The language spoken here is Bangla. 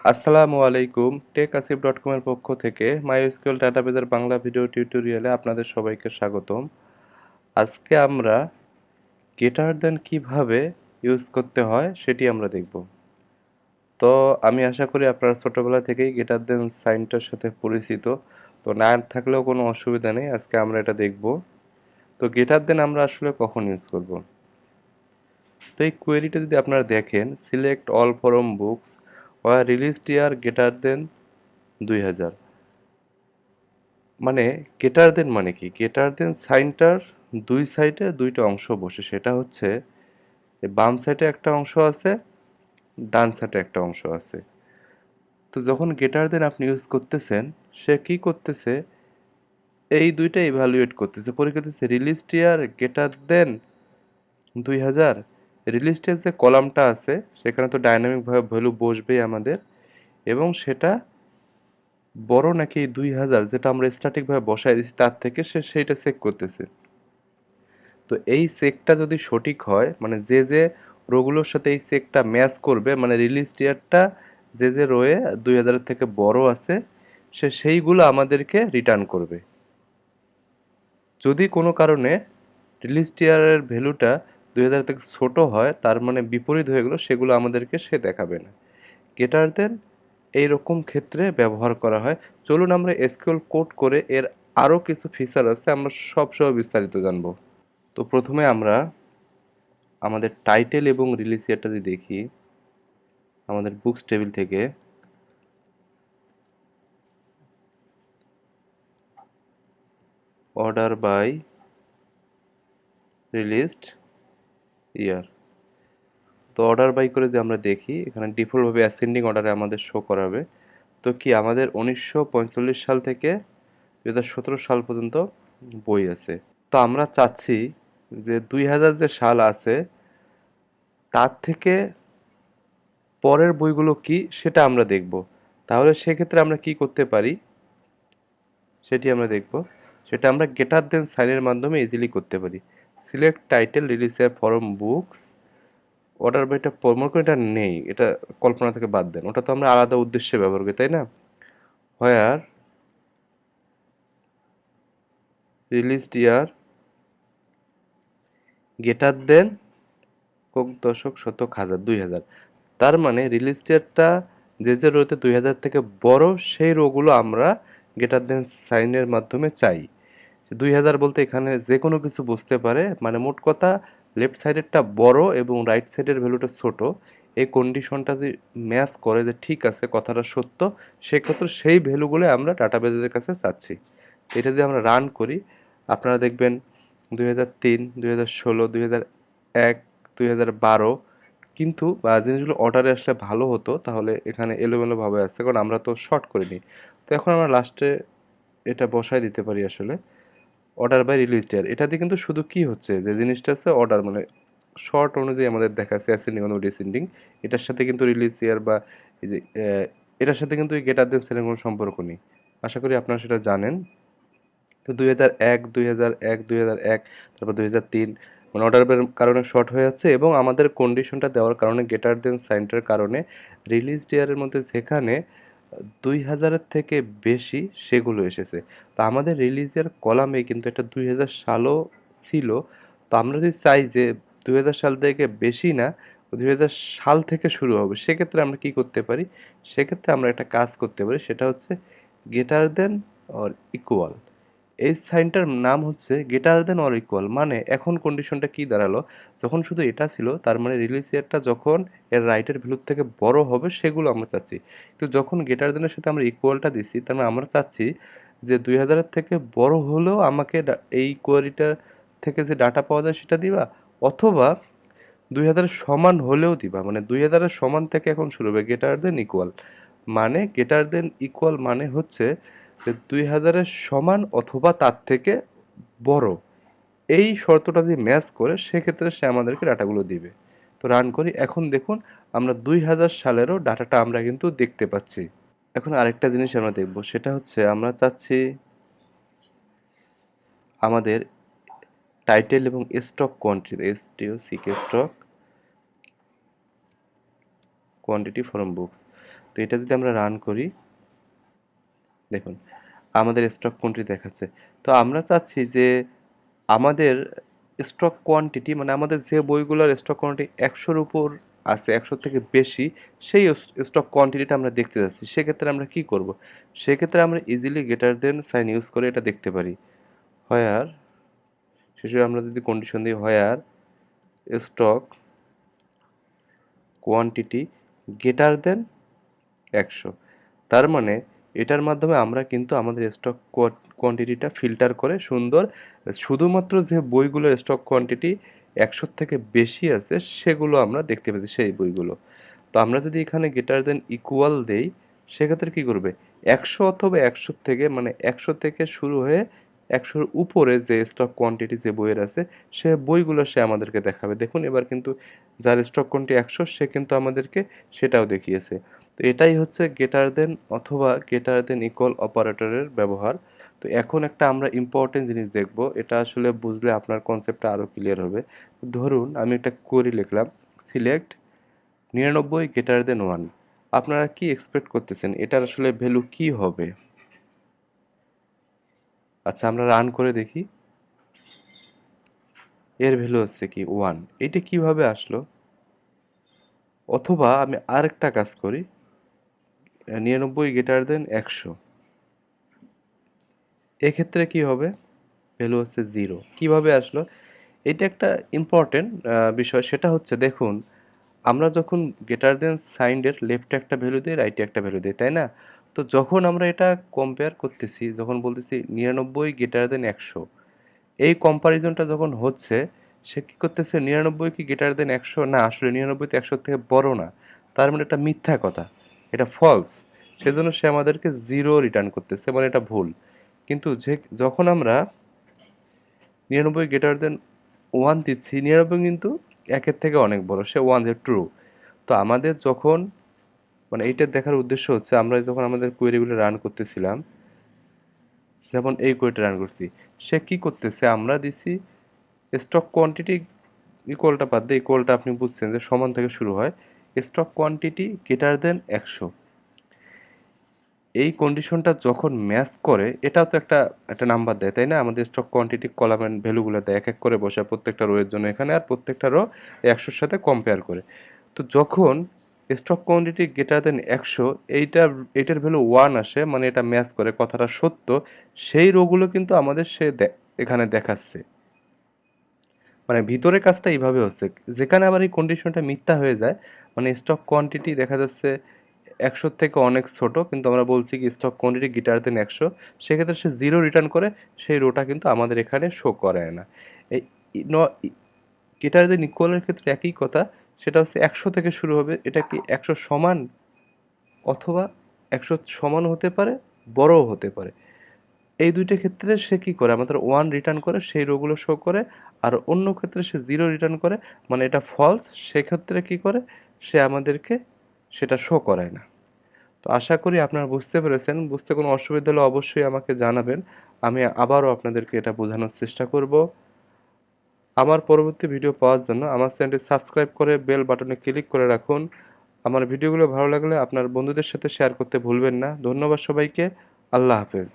আসসালামু আলাইকুম। টেকআসিফ.com এর পক্ষ থেকে mysql ডাটাবেজের বাংলা ভিডিও টিউটোরিয়ালে আপনাদের সবাইকে স্বাগতম। আজকে আমরা গেটার দেন কিভাবে ইউজ করতে হয় সেটি আমরা দেখব। তো আমি আশা করি আপনারা ছোটবেলা থেকেই গেটার দেন সাইনটার সাথে পরিচিত। তো না থাকলেও কোনো অসুবিধা নেই, আজকে আমরা এটা দেখব। তো গেটার দেন আমরা আসলে কখন ইউজ করব? তো এই কোয়েরিটা যদি আপনারা দেখেন, select all from books where released year greater than 2000, মানে গেটার দেন মানে কি? গেটার দেন সাইনটার দুই সাইডে দুইটা অংশ বসে, সেটা হচ্ছে বাম সাইডে একটা অংশ আছে, ডান সাইডে একটা অংশ আছে। তো যখন গেটার দেন আপনি ইউজ করতেছেন, সে কি করতেছে? এই দুইটা ইভ্যালুয়েট করতেছে, পরে করতেছে released year greater than 2000। Released ইয়ার যে কলামটা আছে সেখানে তো ডাইনামিক ভাবে ভ্যালু বসবেই আমাদের, এবং সেটা বড় নাকি এই 2000 যেটা আমরা স্ট্যাটিক ভাবে বসাই দিচ্ছি তার থেকে সে সেইটা চেক করতেছে। তো এই চেকটা যদি সঠিক হয়, মানে যে যে রোগুলোর সাথে এই চেকটা ম্যাচ করবে, মানে রিলিজ ইয়ারটা যে যে রোয়ে 2000 থেকে বড় আছে, সে সেইগুলো আমাদেরকে রিটার্ন করবে। যদি কোনো কারণে রিলিজ ইয়ারের ভ্যালুটা 2000 থেকে ছোট হয়, তার মানে বিপরীত হয়ে গেলো, সেগুলো আমাদেরকে সে দেখাবে না। গেটার দেন এইরকম ক্ষেত্রে ব্যবহার করা হয়। চলুন আমরা এসকিউএল কোড করে এর আরও কিছু ফিচার আছে আমরা সব বিস্তারিত জানবো। তো প্রথমে আমরা আমাদের টাইটেল এবং রিলিজ ইয়ারটা যদি দেখি, আমাদের বুকস টেবিল থেকে অর্ডার বাই রিলিজড ইয়ার, তো অর্ডার বাই করে যদি আমরা দেখি, এখানে ডিফল্টভাবে অ্যাসেন্ডিং অর্ডারে আমাদের শো করাবে। তো কি আমাদের 1945 সাল থেকে 2017 সাল পর্যন্ত বই আছে। তো আমরা চাচ্ছি যে 2000 যে সাল আছে তার থেকে পরের বইগুলো কি সেটা আমরা দেখব। তাহলে সেক্ষেত্রে আমরা কি করতে পারি সেটি আমরা দেখব। সেটা আমরা গেটার দেন সাইনের মাধ্যমে ইজিলি করতে পারি। Select title release from books order বাইটা মনে করি এটা নেই, এটা কল্পনা থেকে বাদ দেন, ওটা তো আমরা আলাদা উদ্দেশ্যে ব্যবহার করি, তাই না? হোয়ার রিলিজড ইয়ার গেটার দেন কোক দশক শতক হাজার 2000, তার মানে রিলিজ ইয়ারটা যে যে রোতে 2000 থেকে বড় সেই রোগুলো আমরা গেটার দেন সাইনের মাধ্যমে চাই। 2000 বলতে এখানে যে কোনো কিছু বুঝতে পারে, মানে মোট কথা লেফট সাইডেরটা বড় এবং রাইট সাইডের ভ্যালুটা ছোট, এই কন্ডিশনটা যদি ম্যাচ করে যে ঠিক আছে কথাটা সত্য, সেক্ষেত্রে সেই ভ্যালুগুলো আমরা ডাটাবেজের কাছে চাচ্ছি। এটা যদি আমরা রান করি, আপনারা দেখবেন 2003, 2016, 2001, 2012, কিন্তু জিনিসগুলো অর্ডারে আসলে ভালো হতো, তাহলে এখানে এলোমেলোভাবে আছে কারণ আমরা তো শর্ট করিনি। তো এখন আমরা লাস্টে এটা বসায় দিতে পারি আসলে অর্ডার বাই রিলিজ ডেট। এটাতে কিন্তু শুধু কি হচ্ছে, যে জিনিসটা আছে অর্ডার, মানে শর্ট অনুযায়ী আমাদের দেখাচ্ছে অ্যাসেন্ডিং অথবা ডিসেন্ডিং। এটার সাথে কিন্তু রিলিজ ইয়ার বা এই যে এটার সাথে কিন্তু এই গেটার দেন সেলের কোনো সম্পর্ক নেই। আশা করি আপনারা সেটা জানেন। তো 2001, 2001, 2001, তারপর 2003, মানে অর্ডারের কারণে শর্ট হয়ে যাচ্ছে, এবং আমাদের কন্ডিশনটা দেওয়ার কারণে গেটার দেন সাইনটার কারণে রিলিজ ইয়ারের মধ্যে যেখানে 2000-এর থেকে বেশি সেগুলো এসেছে। তো আমাদের রিলিজ ইয়ার কলামে কিন্তু একটা 2000 সালও ছিল। তো আমরা যদি চাই যে 2000 সাল থেকে বেশি না, 2000 সাল থেকে শুরু হবে, সেক্ষেত্রে আমরা কি করতে পারি? সেক্ষেত্রে আমরা একটা কাজ করতে পারি, সেটা হচ্ছে গ্রেটার দেন অর ইকুয়াল। এই সাইনটার নাম হচ্ছে গ্রেটার দেন অর ইকুয়াল, মানে এখন কন্ডিশনটা কি দাঁড়ালো, যখন শুধু এটা ছিল তার মানে রিলিজ ইয়ারটা যখন এর রাইটের ভ্যালুর থেকে বড় হবে সেগুলো আমরা চাচ্ছি। কিন্তু যখন গ্রেটার দেনের সাথে আমরা ইকুয়ালটা দিচ্ছি, তার মানে আমরা চাচ্ছি যে 2000-এর থেকে বড় হলেও আমাকে এই কোয়ারিটা থেকে যে ডাটা পাওয়া যায় সেটা দিবা, অথবা 2000-এর সমান হলেও দিবা। মানে 2000-এর সমান থেকে এখন শুরু হবে গ্রেটার দেন ইকুয়াল, মানে গ্রেটার দেন ইকুয়াল মানে হচ্ছে যে 2000-এর সমান অথবা তার থেকে বড়। এই শর্তটা যদি ম্যাচ করে সেক্ষেত্রে সে আমাদেরকে ডাটাগুলো দিবে। তো রান করি, এখন দেখুন আমরা 2000 সালেরও ডাটাটা আমরা কিন্তু দেখতে পাচ্ছি। এখন আরেকটা জিনিস আমরা দেখব, সেটা হচ্ছে আমরা চাচ্ছি আমাদের টাইটেল এবং stock quantity, STOCK stock quantity from books. তো এটা যদি আমরা রান করি, দেখুন আমাদের স্টক কোয়ান্টিটি দেখাচ্ছে। তো আমরা চাচ্ছি যে আমাদের স্টক কোয়ান্টিটি, মানে আমাদের যে বইগুলোর স্টক কোয়ান্টিটি 100-র উপর আছে, 100 থেকে বেশি, সেই স্টক কোয়ান্টিটিটা আমরা দেখতে যাচ্ছি। সেক্ষেত্রে আমরা কি করব? সেক্ষেত্রে আমরা easily greater than sign use করে এটা দেখতে পারি। হোয়ার, শেষে আমরা যদি কন্ডিশন দিই হোয়ার স্টক কোয়ান্টিটি গ্রেটার দেন 100, তার মানে এটার মাধ্যমে আমরা কিন্তু আমাদের স্টক কোয়ান্টিটিটা ফিল্টার করে সুন্দর, শুধুমাত্র যে বইগুলোর স্টক কোয়ান্টিটি 100 থেকে বেশি আছে সেগুলো আমরা দেখতে পাচ্ছি, সেই বইগুলো। তো আমরা যদি এখানে গ্রেটার দেন ইকুয়াল দেই, সেক্ষেত্রে কি করবে? 100 অথবা 100 থেকে, মানে 100 থেকে শুরু হয়ে 100-র উপরে যে স্টক কোয়ান্টিটি যে বইয়ের আছে সে বইগুলো সে আমাদেরকে দেখাবে। দেখুন এবার কিন্তু যার স্টক কোয়ান্টিটি 100 সে কিন্তু আমাদেরকে সেটাও দেখিয়েছে। তো এটাই হচ্ছে গ্রেটার দেন অথবা গ্রেটার দেন ইকুয়াল অপারেটরের ব্যবহার। তো এখন একটা আমরা ইম্পর্টেন্ট জিনিস দেখব, এটা আসলে বুঝলে আপনার কনসেপ্টটা আরো ক্লিয়ার হবে। ধরুন আমি একটা কোয়েরি লিখলাম, সিলেক্ট 99 গ্রেটার দেন 1। আপনারা কি এক্সপেক্ট করতেছেন এটার আসলে ভ্যালু কি হবে? আচ্ছা আমরা রান করে দেখি। এর ভ্যালু হচ্ছে কি 1। এটা কিভাবে আসলো? অথবা আমি আরেকটা কাজ করি, 99 গ্রেটার দেন 100, এক্ষেত্রে কি হবে? ভ্যালু হচ্ছে 0। কিভাবে আসলো? এটা একটা ইম্পর্টেন্ট বিষয়। সেটা হচ্ছে দেখুন, আমরা যখন গ্রেটার দেন সাইনের লেফটে একটা ভ্যালু দিই, রাইটে একটা ভ্যালু দিই, তাই না? তো যখন আমরা এটা কম্পেয়ার করতেছি, যখন বলতেছি 99 গ্রেটার দেন 100, এই কম্পারিজনটা যখন হচ্ছে, সে কি করতেছে? 99 কি গ্রেটার দেন 100? না, আসলে 99 তো 100 থেকে বড় না। তার মানে এটা মিথ্যা কথা, এটা ফলস। সেজন্য সে আমাদেরকে 0 রিটার্ন করতেছে, মানে এটা ভুল। কিন্তু যে যখন আমরা 99 গ্রেটার দেন 1 দিচ্ছি, 99 কিন্তু 1-এর থেকে অনেক বড়, সে 1 যে ট্রু। তো আমাদের যখন, মানে এইটা দেখার উদ্দেশ্য হচ্ছে আমরা যখন আমাদের কোয়েরিগুলো রান করতেছিলাম, যেমন এই কোয়েরিটা রান করছি, সে কি করতেছে? আমরা দিছি স্টক কোয়ান্টিটি ইকুয়ালটা বাদ দিয়ে, ইকুয়ালটা আপনি বুঝছেন যে সমান থেকে শুরু হয়, স্টক কোয়ান্টিটি গ্রেটার দেন 100, এই কন্ডিশনটা যখন ম্যাচ করে, এটাও তো একটা একটা নাম্বার দেয়, তাই না? আমাদের স্টক কোয়ান্টিটি কলামের ভ্যালুগুলো দেয় এক এক করে বসে প্রত্যেকটা রো এর জন্য এখানে, আর প্রত্যেকটা রো 100-র সাথে কম্পেয়ার করে। তো যখন স্টক কোয়ান্টিটি গ্রেটার দেন 100, এইটার ভ্যালু 1 আসে, মানে এটা ম্যাচ করে, কথাটা সত্য, সেই রোগুলো কিন্তু আমাদের সে এখানে দেখাচ্ছে। মানে ভিতরের কাজটা এইভাবে হচ্ছে। যেখানে আবার এই কন্ডিশনটা মিথ্যা হয়ে যায়, মানে স্টক কোয়ান্টিটি দেখা যাচ্ছে 100 থেকে অনেক ছোট, কিন্তু আমরা বলছি কি স্টক কোয়ান্টিটি গ্রেটার দেন 100, সেক্ষেত্রে সে 0 রিটার্ন করে, সেই রোটা কিন্তু আমাদের এখানে শো করে না। এই গ্রেটার দেন ইকুয়ালের ক্ষেত্রে একই কথা, সেটা হচ্ছে 100 থেকে শুরু হবে, এটা কি 100 সমান, অথবা 100 সমান হতে পারে, বড়ও হতে পারে। এই দুইটা ক্ষেত্রে সে কি করে? আমাদের 1 রিটার্ন করে, সেই রোগুলো শো করে। আর অন্য ক্ষেত্রে সে 0 রিটার্ন করে, মানে এটা ফলস, সেক্ষেত্রে কি করে? সে আমাদেরকে সেটা শো করায় না। তো আশা করি আপনারা বুঝতে পেরেছেন। বুঝতে কোনো অসুবিধা হলে অবশ্যই আমাকে জানাবেন। আমি আবারও আপনাদেরকে এটা বোঝানোর চেষ্টা করব। আমার পরবর্তী ভিডিও পাওয়ার জন্য আমার চ্যানেলটি সাবস্ক্রাইব করে বেল বাটনে ক্লিক করে রাখুন। আমার ভিডিওগুলো ভালো লাগলে আপনার বন্ধুদের সাথে শেয়ার করতে ভুলবেন না। ধন্যবাদ সবাইকে। আল্লাহ হাফেজ।